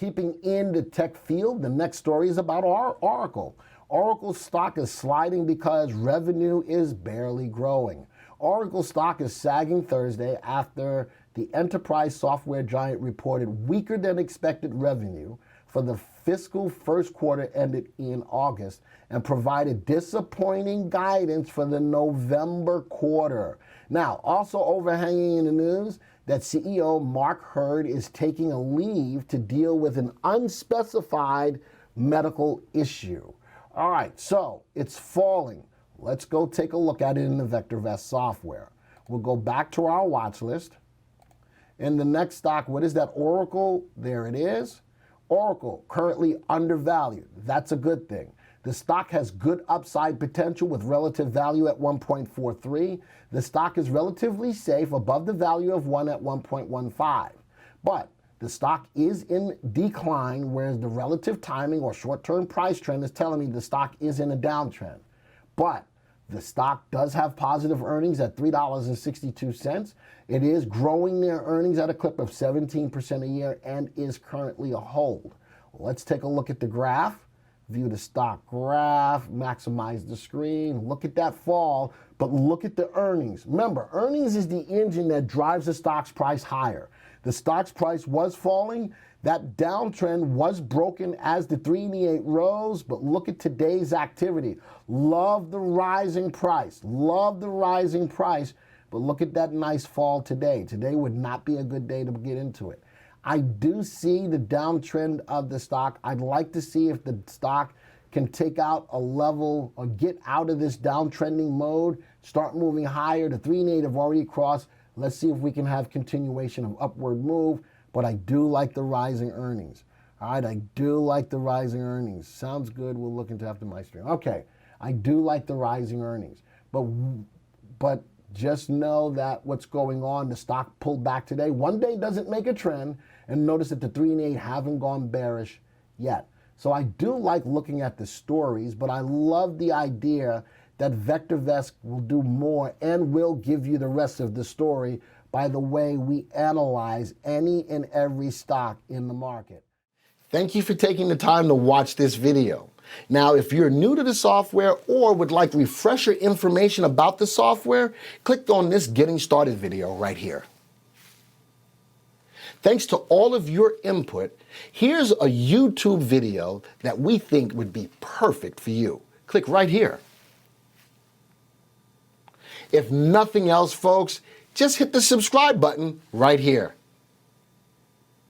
Keeping in the tech field, the next story is about Oracle. Oracle stock is sliding because revenue is barely growing. Oracle stock is sagging Thursday after the enterprise software giant reported weaker than expected revenue for the fiscal first quarter ended in August and provided disappointing guidance for the November quarter. Now, also overhanging in the news that CEO Mark Hurd is taking a leave to deal with an unspecified medical issue. All right, so it's falling. Let's go take a look at it in the VectorVest software. We'll go back to our watch list. In the next stock, what is that? Oracle, there it is. Oracle, currently undervalued. That's a good thing. The stock has good upside potential with relative value at 1.43. The stock is relatively safe above the value of 1 at 1.15. But the stock is in decline, whereas the relative timing or short-term price trend is telling me the stock is in a downtrend. But the stock does have positive earnings at $3.62. It is growing their earnings at a clip of 17% a year and is currently a hold. Let's take a look at the graph. View the stock graph, maximize the screen, look at that fall, but look at the earnings. Remember, earnings is the engine that drives the stock's price higher. The stock's price was falling. That downtrend was broken as the 3/8 rose, but look at today's activity. Love the rising price. Love the rising price, but look at that nice fall today. Today would not be a good day to get into it. I do see the downtrend of the stock. I'd like to see if the stock can take out a level or get out of this downtrending mode, start moving higher. The 3/8 have already crossed. Let's see if we can have continuation of upward move. But I do like the rising earnings. All right, I do like the rising earnings. Sounds good. We'll look into after my stream. Okay, I do like the rising earnings. But just know that what's going on, the stock pulled back today. One day doesn't make a trend. And notice that the 3/8 haven't gone bearish yet. So I do like looking at the stories, but I love the idea that VectorVest will do more and will give you the rest of the story by the way we analyze any and every stock in the market. Thank you for taking the time to watch this video. Now, if you're new to the software or would like refresher information about the software, click on this Getting Started video right here. Thanks to all of your input, here's a YouTube video that we think would be perfect for you. Click right here. If nothing else, folks, just hit the subscribe button right here.